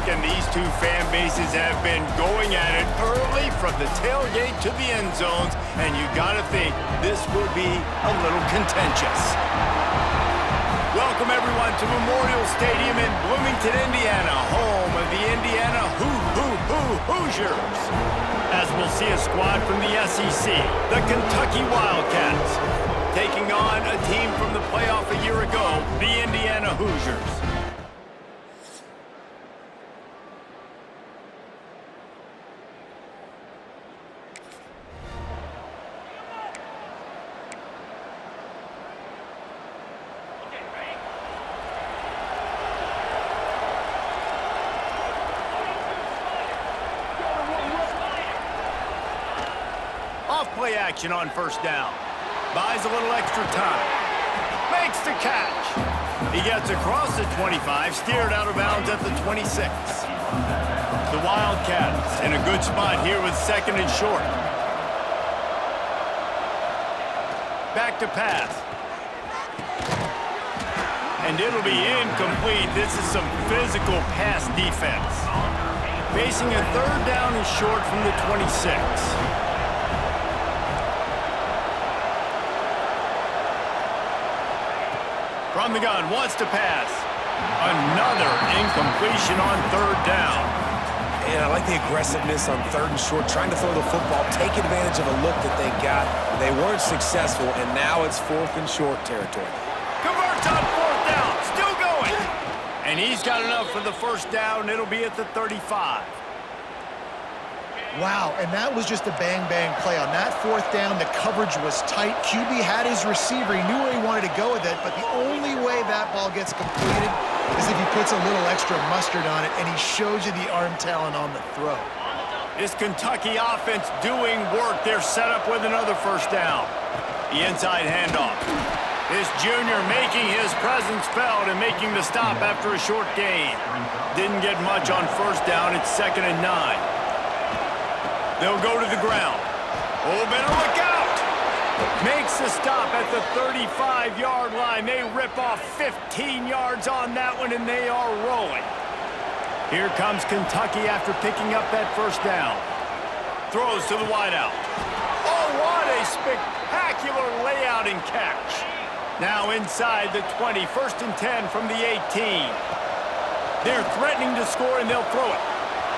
and these two fan bases have been going at it early from the tailgate to the end zones, and you gotta think this will be a little contentious. Welcome, everyone, to Memorial Stadium in Bloomington, Indiana, home of the Indiana Hoosiers. As we'll see a squad from the SEC, the Kentucky Wildcats, taking on a team from the playoff a year ago, the Indiana Hoosiers. Off-play action on first down. Buys a little extra time. Makes the catch. He gets across the 25, steered out of bounds at the 26. The Wildcats in a good spot here with second and short. Back to pass. And it'll be incomplete. This is some physical pass defense. Facing a third down and short from the 26. From the gun, wants to pass. Another incompletion on third down. And I like the aggressiveness on third and short, trying to throw the football, take advantage of a look that they got. They weren't successful, and now it's fourth and short territory. Converts on fourth down, still going. And he's got enough for the first down. It'll be at the 35. Wow, and that was just a bang-bang play. On that fourth down, the coverage was tight. QB had his receiver. He knew where he wanted to go with it, but the only way that ball gets completed is if he puts a little extra mustard on it, and he shows you the arm talent on the throw. This Kentucky offense doing work. They're set up with another first down. The inside handoff. This junior making his presence felt and making the stop after a short gain. Didn't get much on first down. It's 2nd and 9. They'll go to the ground. Oh, better look out! Makes the stop at the 35-yard line. They rip off 15 yards on that one, and they are rolling. Here comes Kentucky after picking up that first down. Throws to the wideout. Oh, what a spectacular layout and catch. Now inside the 20, 1st and 10 from the 18. They're threatening to score, and they'll throw it.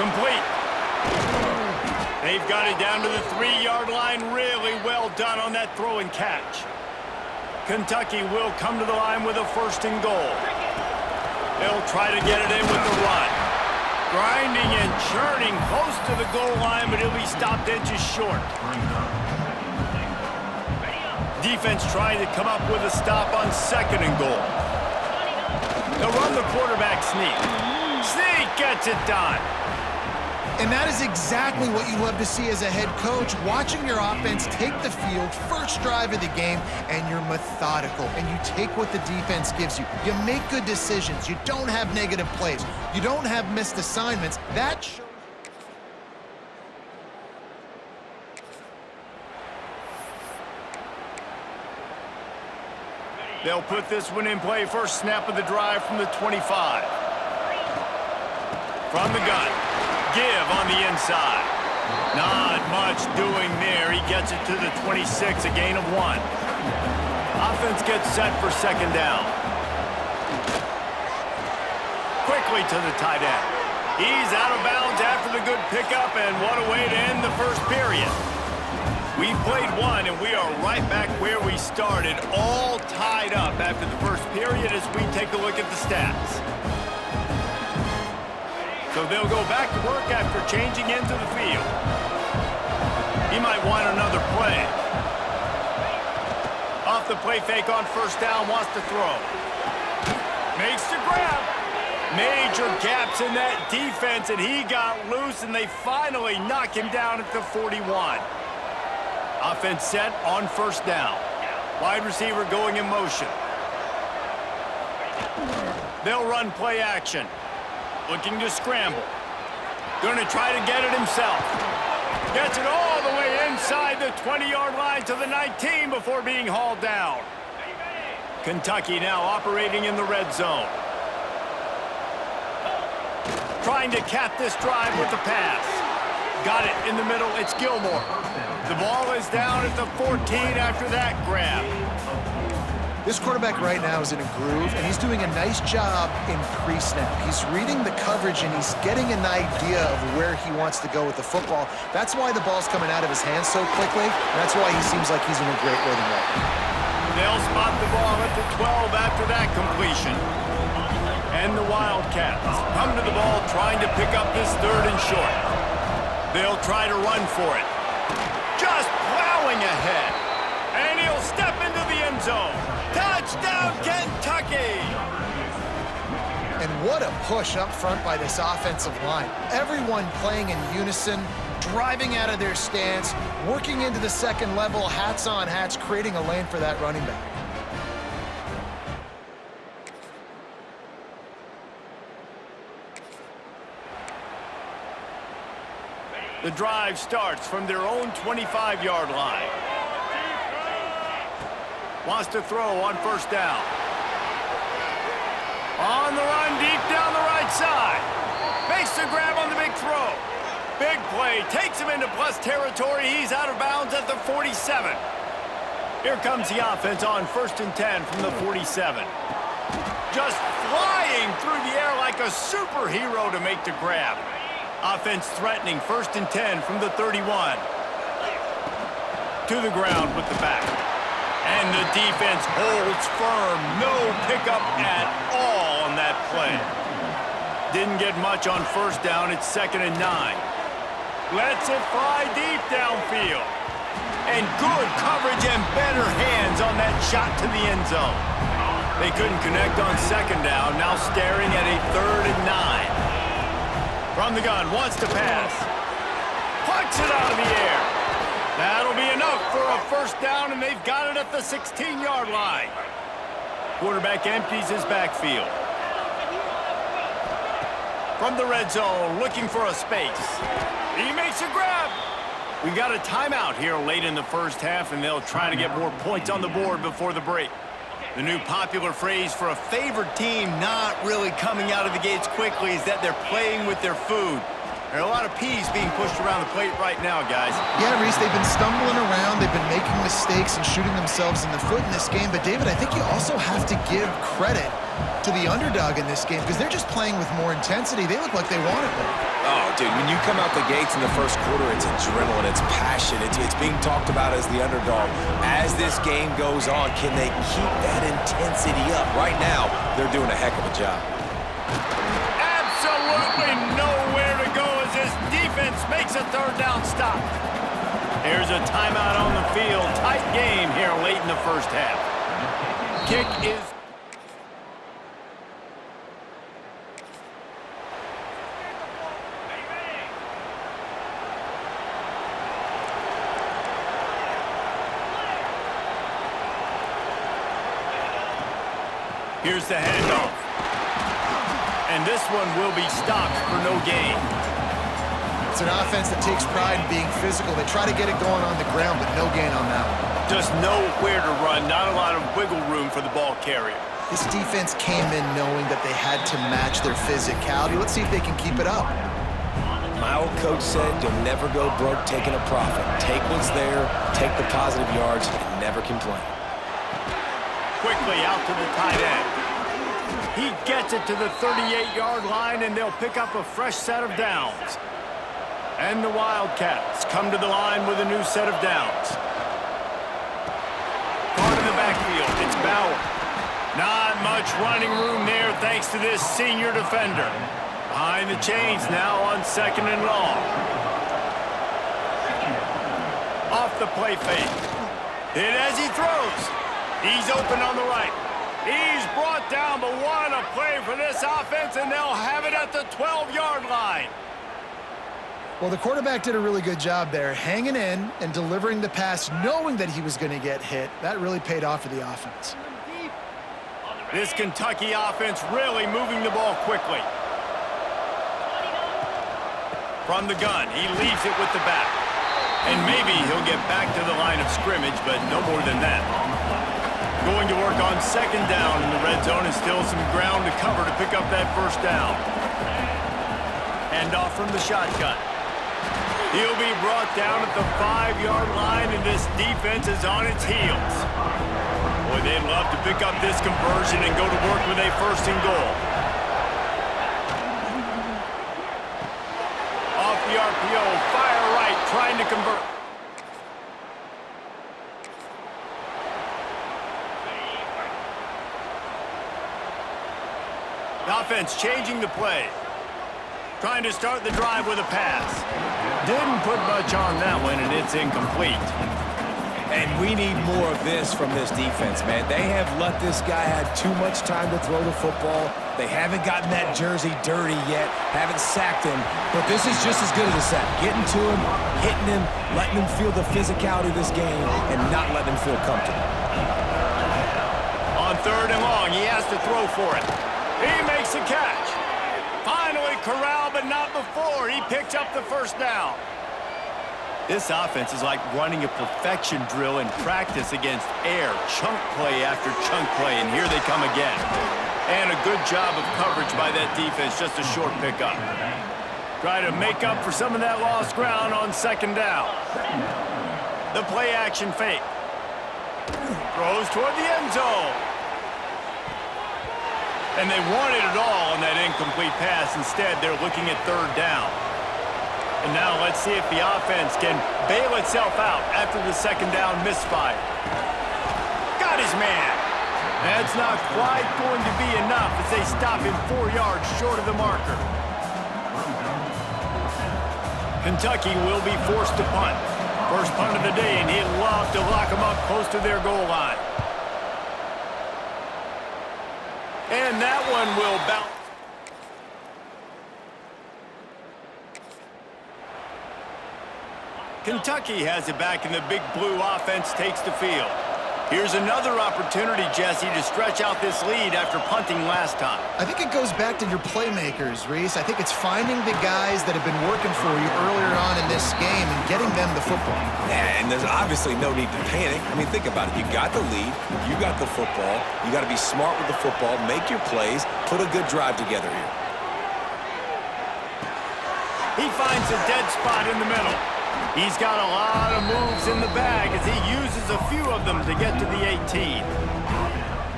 Complete. They've got it down to the 3-yard line. Really well done on that throw and catch. Kentucky will come to the line with a 1st and goal. They'll try to get it in with the run. Grinding and churning close to the goal line, but he'll be stopped inches short. Defense trying to come up with a stop on 2nd and goal. They'll run the quarterback sneak. Sneak gets it done. And that is exactly what you love to see as a head coach, watching your offense take the field, first drive of the game, and you're methodical, and you take what the defense gives you. You make good decisions. You don't have negative plays. You don't have missed assignments. That shows. They'll put this one in play. First snap of the drive from the 25. From the gun. Give on the inside. Not much doing there. He gets it to the 26, a gain of 1. Offense gets set for 2nd down. Quickly to the tight end. He's out of bounds after the good pickup, and what a way to end the first period. We've played one, and we are right back where we started, all tied up after the first period as we take a look at the stats. So they'll go back to work after changing into the field. He might want another play. Off the play fake on first down, wants to throw. Makes the grab. Major gaps in that defense, and he got loose, and they finally knock him down at the 41. Offense set on first down. Wide receiver going in motion. They'll run play action. Looking to scramble. Going to try to get it himself. Gets it all the way inside the 20-yard line to the 19 before being hauled down. Kentucky now operating in the red zone. trying to cap this drive with the pass. Got it in the middle. It's Gilmore. The ball is down at the 14 after that grab. This quarterback right now is in a groove, and he's doing a nice job in pre-snap. He's reading the coverage, and he's getting an idea of where he wants to go with the football. That's why the ball's coming out of his hands so quickly, and that's why he seems like he's in a great rhythm right now. They'll spot the ball at the 12 after that completion. And the Wildcats come to the ball trying to pick up this 3rd and short. They'll try to run for it. Just plowing ahead. And he'll step into the end zone. Touchdown, Kentucky! And what a push up front by this offensive line. Everyone playing in unison, driving out of their stance, working into the second level, hats on hats, creating a lane for that running back. The drive starts from their own 25-yard line. Wants to throw on 1st down. On the run, deep down the right side. Makes the grab on the big throw. Big play, takes him into plus territory. He's out of bounds at the 47. Here comes the offense on 1st and 10 from the 47. Just flying through the air like a superhero to make the grab. Offense threatening 1st and 10 from the 31. To the ground with the back. And the defense holds firm. No pickup at all on that play. Didn't get much on 1st down. It's 2nd and 9. Lets it fly deep downfield. And good coverage and better hands on that shot to the end zone. They couldn't connect on 2nd down. Now staring at a 3rd and 9. From the gun, wants to pass. Plucks it out of the air. That'll be enough for a 1st down, and they've got it at the 16-yard line. Quarterback empties his backfield. From the red zone, looking for a space. He makes a grab. We got a timeout here late in the 1st half, and they'll try to get more points on the board before the break. The new popular phrase for a favored team not really coming out of the gates quickly is that they're playing with their food. There are a lot of peas being pushed around the plate right now, guys. Yeah, Reese, they've been stumbling around. They've been making mistakes and shooting themselves in the foot in this game. But, David, I think you also have to give credit to the underdog in this game because they're just playing with more intensity. They look like they want it more. Oh, dude, when you come out the gates in the 1st quarter, it's adrenaline, it's passion, it's being talked about as the underdog. As this game goes on, can they keep that intensity up? Right now, they're doing a heck of a job. Absolutely nowhere to go as this defense makes a 3rd down stop. Here's a timeout on the field. Tight game here late in the 1st half. Kick is... Here's the handoff. And this one will be stopped for no gain. It's an offense that takes pride in being physical. They try to get it going on the ground, but no gain on that one. Just nowhere to run. Not a lot of wiggle room for the ball carrier. This defense came in knowing that they had to match their physicality. Let's see if they can keep it up. My old coach said, you'll never go broke taking a profit. Take what's there, take the positive yards, and never complain. Quickly out to the tight end. He gets it to the 38-yard line, and they'll pick up a fresh set of downs. And the Wildcats come to the line with a new set of downs. Part of the backfield, it's Bauer. Not much running room there thanks to this senior defender. Behind the chains now on 2nd and long. Off the play fake. Hit as he throws. He's open on the right. He's brought down, but what a play for this offense, and they'll have it at the 12-yard line. Well, the quarterback did a really good job there, hanging in and delivering the pass, knowing that he was going to get hit. That really paid off for the offense. This Kentucky offense really moving the ball quickly. From the gun, he leaves it with the back. And maybe he'll get back to the line of scrimmage, but no more than that. Going to work on 2nd down in the red zone and still some ground to cover to pick up that 1st down. Handoff from the shotgun. He'll be brought down at the 5-yard line, and this defense is on its heels. Boy, they'd love to pick up this conversion and go to work with a first and goal. Off the RPO, fire right, trying to convert. The offense changing the play. Trying to start the drive with a pass. Didn't put much on that one, and it's incomplete. And we need more of this from this defense, man. They have let this guy have too much time to throw the football. They haven't gotten that jersey dirty yet, haven't sacked him. But this is just as good as a sack. Getting to him, hitting him, letting him feel the physicality of this game, and not letting him feel comfortable. On 3rd and long, he has to throw for it. He makes a catch. Finally corralled, but not before. He picks up the first down. This offense is like running a perfection drill in practice against air. Chunk play after chunk play, and here they come again. And a good job of coverage by that defense, just a short pickup. Try to make up for some of that lost ground on 2nd down. The play action fake. Throws toward the end zone. And they wanted it all on that incomplete pass. Instead, they're looking at 3rd down. And now let's see if the offense can bail itself out after the 2nd down misfire. Got his man. That's not quite going to be enough as they stop him 4 yards short of the marker. Kentucky will be forced to punt. First punt of the day, and he'd love to lock them up close to their goal line. And that one will bounce. Kentucky has it back, and the big blue offense takes the field. Here's another opportunity, Jesse, to stretch out this lead after punting last time. I think it goes back to your playmakers, Reese. I think it's finding the guys that have been working for you earlier on in this game and getting them the football. Yeah, and there's obviously no need to panic. I mean, think about it. You got the lead. You got the football. You got to be smart with the football, make your plays, put a good drive together here. He finds a dead spot in the middle. He's got a lot of moves in the bag as he uses a few of them to get to the 18.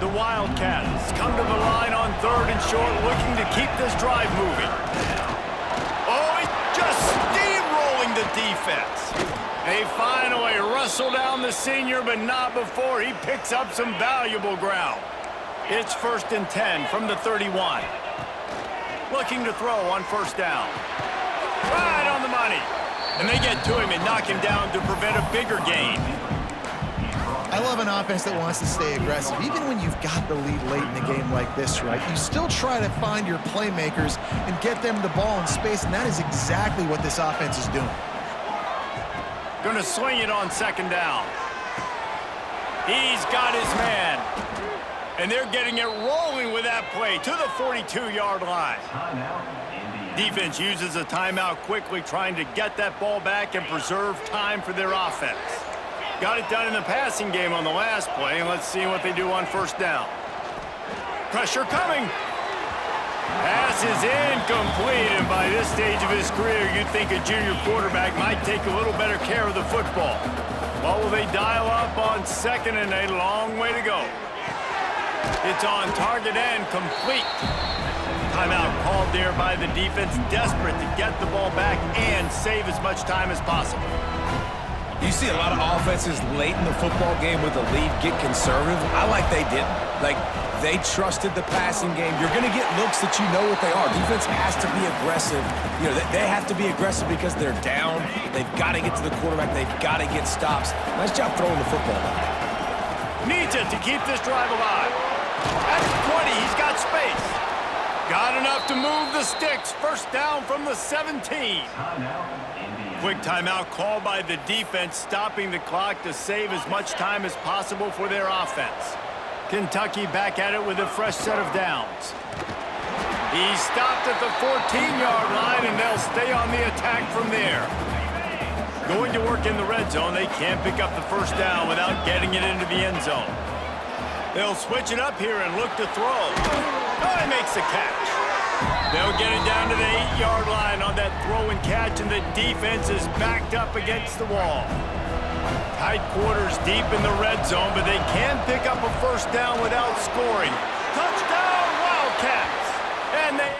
The Wildcats come to the line on 3rd and short, looking to keep this drive moving. Oh, he's just steamrolling the defense. They finally wrestle down the senior, but not before he picks up some valuable ground. It's 1st and 10 from the 31. Looking to throw on 1st down. Right on the money. And they get to him and knock him down to prevent a bigger gain. I love an offense that wants to stay aggressive. Even when you've got the lead late in the game like this, right, you still try to find your playmakers and get them the ball in space, and that is exactly what this offense is doing. Going to swing it on 2nd down. He's got his man. And they're getting it rolling with that play to the 42-yard line. Defense uses a timeout quickly, trying to get that ball back and preserve time for their offense. Got it done in the passing game on the last play, and let's see what they do on 1st down. Pressure coming. Pass is incomplete, and by this stage of his career, you'd think a junior quarterback might take a little better care of the football. What will they dial up on 2nd and a long way to go? It's on target and complete. Timeout called there by the defense, desperate to get the ball back and save as much time as possible. You see a lot of offenses late in the football game with the lead get conservative. I like they didn't. Like, they trusted the passing game. You're going to get looks that you know what they are. Defense has to be aggressive. You know, they have to be aggressive because they're down. They've got to get to the quarterback. They've got to get stops. Nice job throwing the football. Needs it to keep this drive alive. At the 20, he's got space. Got enough to move the sticks. 1st down from the 17. Quick timeout called by the defense, stopping the clock to save as much time as possible for their offense. Kentucky back at it with a fresh set of downs. He stopped at the 14-yard line, and they'll stay on the attack from there. Going to work in the red zone, they can't pick up the 1st down without getting it into the end zone. They'll switch it up here and look to throw. Oh, he makes the catch. They'll get it down to the 8-yard line on that throw and catch, and the defense is backed up against the wall. Tight quarters deep in the red zone, but they can pick up a first down without scoring. Touchdown, Wildcats! And they...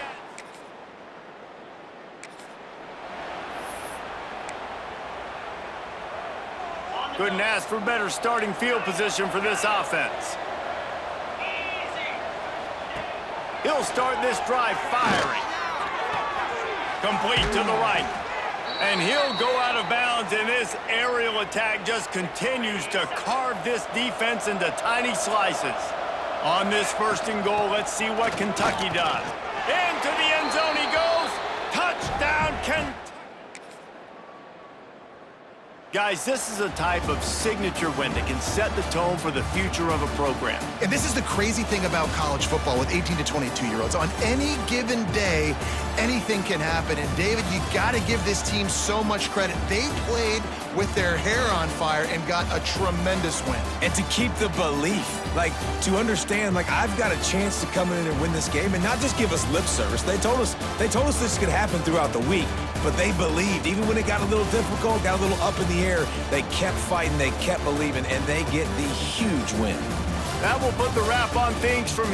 Couldn't ask for better starting field position for this offense. He'll start this drive firing. Complete to the right. And he'll go out of bounds, and this aerial attack just continues to carve this defense into tiny slices. On this 1st and goal, let's see what Kentucky does. Into the end zone he goes. Touchdown, Kentucky. Guys, this is a type of signature win that can set the tone for the future of a program. And this is the crazy thing about college football with 18 to 22-year-olds. On any given day, anything can happen. And, David, you got to give this team so much credit. They played with their hair on fire and got a tremendous win. And to keep the belief, like, to understand, like, I've got a chance to come in and win this game and not just give us lip service. They told us this could happen throughout the week, but they believed. Even when it got a little difficult, got a little up in the air, they kept fighting, they kept believing, and they get the huge win. That will put the wrap on things from here.